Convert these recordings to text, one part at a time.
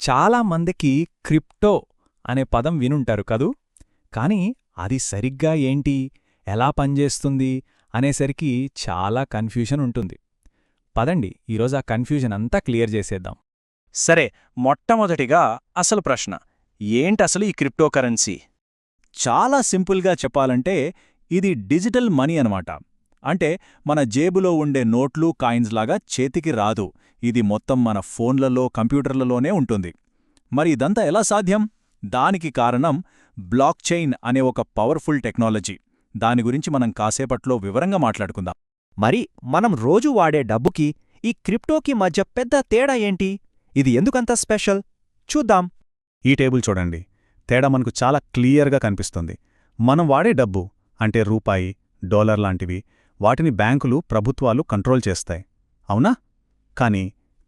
చాలా మందికి క్రిప్టో అనే పదం వినుంటారు కదూ. కానీ అది సరిగ్గా ఏంటి, ఎలా పనిచేస్తుంది అనేసరికి చాలా కన్ఫ్యూషన్ ఉంటుంది. పదండి ఈరోజు ఆ కన్ఫ్యూజన్ అంతా క్లియర్ చేసేద్దాం. సరే, మొట్టమొదటిగా అసలు ప్రశ్న ఏంటసలు ఈ క్రిప్టోకరెన్సీ? చాలా సింపుల్గా చెప్పాలంటే ఇది డిజిటల్ మనీ అనమాట. అంటే మన జేబులో ఉండే నోట్లు కాయిన్స్ లాగా చేతికి రాదు. ఇది మొత్తం మన ఫోన్లలో కంప్యూటర్లలోనే ఉంటుంది. మరి ఇదంతా ఎలా సాధ్యం? దానికి కారణం బ్లాక్ చైన్ అనే ఒక పవర్ఫుల్ టెక్నాలజీ. దాని గురించి మనం కాసేపట్లో వివరంగా మాట్లాడుకుందాం. మరి మనం రోజూ వాడే డబ్బుకి ఈ క్రిప్టోకి మధ్య పెద్ద తేడా ఏంటి? ఇది ఎందుకంత స్పెషల్? చూద్దాం. ఈ టేబుల్ చూడండి. తేడా మనకు చాలా క్లియర్గా కనిపిస్తుంది. మనం వాడే డబ్బు అంటే రూపాయి, డాలర్ లాంటివి, వాటిని బ్యాంకులు, ప్రభుత్వాలు కంట్రోల్ చేస్తాయి, అవునా? కానీ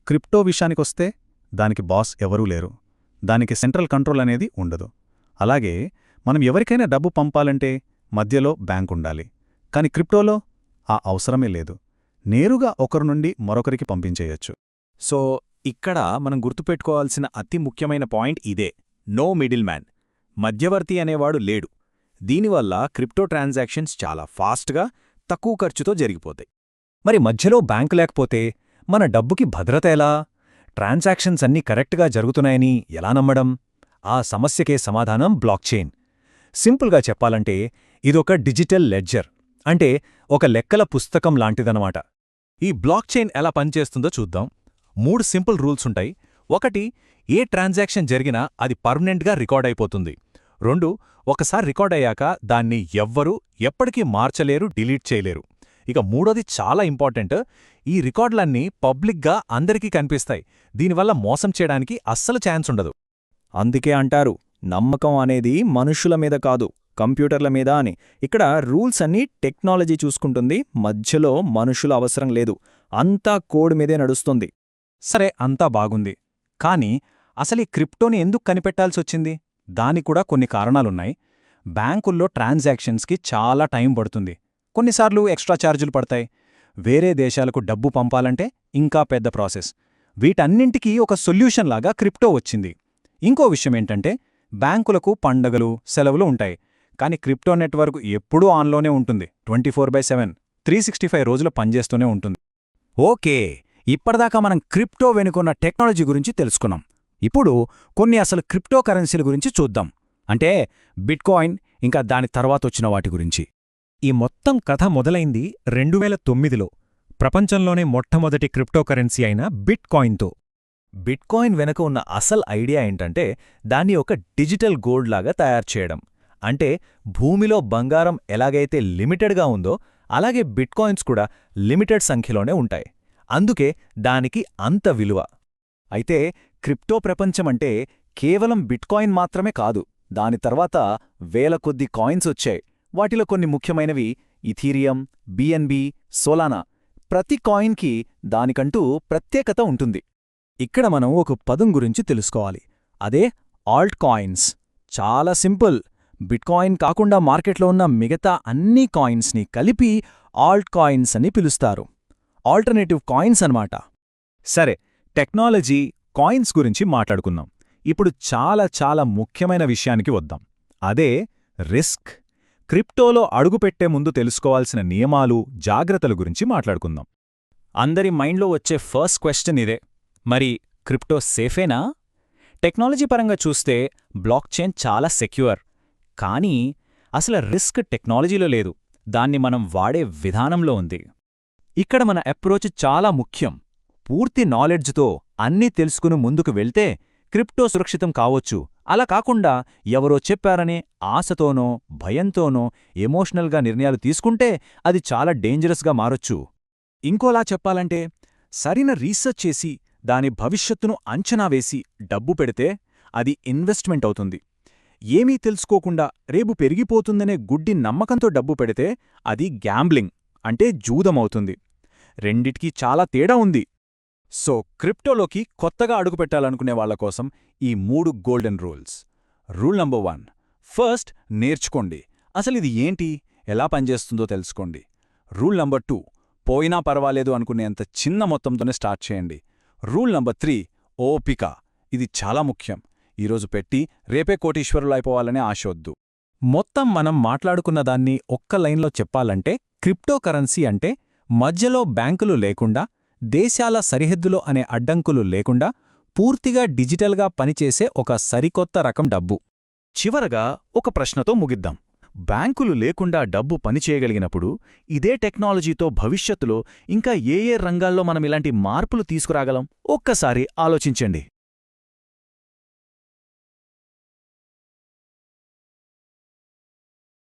క్రిప్టో విషయానికొస్తే దానికి బాస్ ఎవరూ లేరు. దానికి సెంట్రల్ కంట్రోల్ అనేది ఉండదు. అలాగే మనం ఎవరికైనా డబ్బు పంపాలంటే మధ్యలో బ్యాంకుండాలి. కాని క్రిప్టోలో ఆ అవసరమే లేదు. నేరుగా ఒకరి నుండి మరొకరికి పంపించేయొచ్చు. సో ఇక్కడ మనం గుర్తుపెట్టుకోవాల్సిన అతి ముఖ్యమైన పాయింట్ ఇదే: నో మిడిల్ మ్యాన్. మధ్యవర్తి అనేవాడు లేడు. దీనివల్ల క్రిప్టో ట్రాన్సాక్షన్స్ చాలా ఫాస్ట్గా, తక్కువ ఖర్చుతో జరిగిపోతాయి. మరి మధ్యలో బ్యాంకు లేకపోతే మన డబ్బుకి భద్రత ఎలా? ట్రాన్సాక్షన్స్ అన్నీ కరెక్ట్గా జరుగుతున్నాయని ఎలా నమ్మడం? ఆ సమస్యకే సమాధానం బ్లాక్ చైన్. సింపుల్గా చెప్పాలంటే ఇదొక డిజిటల్ లెడ్జర్, అంటే ఒక లెక్కల పుస్తకం లాంటిదనమాట. ఈ బ్లాక్ చైన్ ఎలా పనిచేస్తుందో చూద్దాం. 3 సింపుల్ రూల్స్ ఉంటాయి. 1, ఏ ట్రాన్సాక్షన్ జరిగినా అది పర్మనెంట్గా రికార్డ్ అయిపోతుంది. 2, ఒకసారి రికార్డ్ అయ్యాక దాన్ని ఎవ్వరూ ఎప్పటికీ మార్చలేరు, డిలీట్ చేయలేరు. ఇక 3ది చాలా ఇంపార్టెంట్: ఈ రికార్డులన్నీ పబ్లిక్గా అందరికీ కనిపిస్తాయి. దీనివల్ల మోసం చేయడానికి అస్సలు ఛాన్స్ ఉండదు. అందుకే అంటారు, నమ్మకం అనేది మనుషుల మీద కాదు, కంప్యూటర్ల మీద అని. ఇక్కడ రూల్స్ అన్నీ టెక్నాలజీ చూసుకుంటుంది, మధ్యలో మనుషుల అవసరం లేదు. అంతా కోడ్ మీదే నడుస్తుంది. సరే, అంతా బాగుంది. కానీ అసలీ క్రిప్టోని ఎందుకు కనిపెట్టాల్సొచ్చింది? దానికూడా కొన్ని కారణాలున్నాయి. బ్యాంకుల్లో ట్రాన్సాక్షన్స్కి చాలా టైం పడుతుంది. కొన్నిసార్లు ఎక్స్ట్రా ఛార్జీలు పడతాయి. వేరే దేశాలకు డబ్బు పంపాలంటే ఇంకా పెద్ద ప్రాసెస్. వీటన్నింటికీ ఒక సొల్యూషన్ లాగా క్రిప్టో వచ్చింది. ఇంకో విషయమేంటంటే, బ్యాంకులకు పండగలు, సెలవులు ఉంటాయి. కానీ క్రిప్టో నెట్వర్క్ ఎప్పుడూ ఆన్లోనే ఉంటుంది. 24/7, 365 రోజులు పనిచేస్తూనే ఉంటుంది. ఓకే, ఇప్పటిదాకా మనం క్రిప్టో వెనుకున్న టెక్నాలజీ గురించి తెలుసుకున్నాం. ఇప్పుడు కొన్ని అసలు క్రిప్టో కరెన్సీల గురించి చూద్దాం. అంటే బిట్కాయిన్, ఇంకా దాని తర్వాతొచ్చిన వాటి గురించి. ఈ మొత్తం కథ మొదలైంది 2009లో ప్రపంచంలోనే మొట్టమొదటి క్రిప్టోకరెన్సీ అయిన బిట్కాయిన్తో. బిట్కాయిన్ వెనుక ఉన్న అసలు ఐడియా ఏంటంటే, దాన్ని ఒక డిజిటల్ గోల్డ్ లాగా తయారు చేయడం. అంటే భూమిలో బంగారం ఎలాగైతే లిమిటెడ్గా ఉందో, అలాగే బిట్కాయిన్స్ కూడా లిమిటెడ్ సంఖ్యలోనే ఉంటాయి. అందుకే దానికి అంత విలువ. అయితే క్రిప్టో ప్రపంచమంటే కేవలం బిట్కాయిన్ మాత్రమే కాదు. దాని తర్వాత వేల కొద్ది కాయిన్స్ వచ్చాయి. వాటిలో కొన్ని ముఖ్యమైనవి ఇథీరియం, బిఎన్బి, సోలానా. ప్రతి కాయిన్కి దానికంటూ ప్రత్యేకత ఉంటుంది. ఇక్కడ మనం ఒక పదం గురించి తెలుసుకోవాలి. అదే ఆల్ట్ కాయిన్స్. చాలా సింపుల్. బిట్కాయిన్ కాకుండా మార్కెట్లో ఉన్న మిగతా అన్ని కాయిన్స్ని కలిపి ఆల్ట్ కాయిన్స్ అని పిలుస్తారు. ఆల్టర్నేటివ్ కాయిన్స్ అన్నమాట. సరే, టెక్నాలజీ, కాయిన్స్ గురించి మాట్లాడుకుందాం. ఇప్పుడు చాలా చాలా ముఖ్యమైన విషయానికి వద్దాం. అదే రిస్క్. క్రిప్టోలో అడుగుపెట్టే ముందు తెలుసుకోవాల్సిన నియమాలు, జాగ్రత్తల గురించి మాట్లాడుకుందాం. అందరి మైండ్లో వచ్చే ఫస్ట్ క్వశ్చన్ ఇదే: మరి క్రిప్టో సేఫేనా? టెక్నాలజీ పరంగా చూస్తే బ్లాక్ చైన్ చాలా సెక్యూర్. కానీ అసలు రిస్క్ టెక్నాలజీలో లేదు, దాన్ని మనం వాడే విధానంలో ఉంది. ఇక్కడ మన అప్రోచ్ చాలా ముఖ్యం. పూర్తి నాలెడ్జ్తో అన్నీ తెలుసుకుని ముందుకు వెళ్తే క్రిప్టో సురక్షితం కావొచ్చు. అలా కాకుండా ఎవరో చెప్పారనే ఆశతోనో, భయంతోనో ఎమోషనల్గా నిర్ణయాలు తీసుకుంటే అది చాలా డేంజరస్గా మారొచ్చు. ఇంకోలా చెప్పాలంటే, సరైన రీసెర్చ్ చేసి దాని భవిష్యత్తును అంచనా వేసి డబ్బు పెడితే అది ఇన్వెస్ట్మెంట్ అవుతుంది. ఏమీ తెలుసుకోకుండా రేపు పెరిగిపోతుందనే గుడ్డి నమ్మకంతో డబ్బు పెడితే అది గ్యాంబ్లింగ్, అంటే జూదమవుతుంది. రెండిటికీ చాలా తేడా ఉంది. సో క్రిప్టోలోకి కొత్తగా అడుగుపెట్టాలనుకునే వాళ్లకోసం ఈ 3 golden rules. Rule number 1: first నేర్చుకోండి. అసలిది ఏంటి, ఎలా పనిచేస్తుందో తెలుసుకోండి. రూల్ నంబర్ 2: పోయినా పర్వాలేదు అనుకునేంత చిన్న మొత్తంతోనే స్టార్ట్ చేయండి. రూల్ నంబర్ 3: ఓపిక. ఇది చాలా ముఖ్యం. ఈరోజు పెట్టి రేపే కోటీశ్వరులు అయిపోవాలనే ఆశొద్దు. మొత్తం మనం మాట్లాడుకున్న దాన్ని ఒక్క లైన్లో చెప్పాలంటే క్రిప్టోకరెన్సీ అంటే మధ్యలో బ్యాంకులు లేకుండా, దేశాల సరిహద్దులో అనే అడ్డంకులు లేకుండా పూర్తిగా డిజిటల్గా పనిచేసే ఒక సరికొత్త రకం డబ్బు. చివరగా ఒక ప్రశ్నతో ముగిద్దాం. బ్యాంకులు లేకుండా డబ్బు పనిచేయగలిగినప్పుడు ఇదే టెక్నాలజీతో భవిష్యత్తులో ఇంకా ఏ రంగాల్లో మనం ఇలాంటి మార్పులు తీసుకురాగలం? ఒక్కసారి ఆలోచించండి.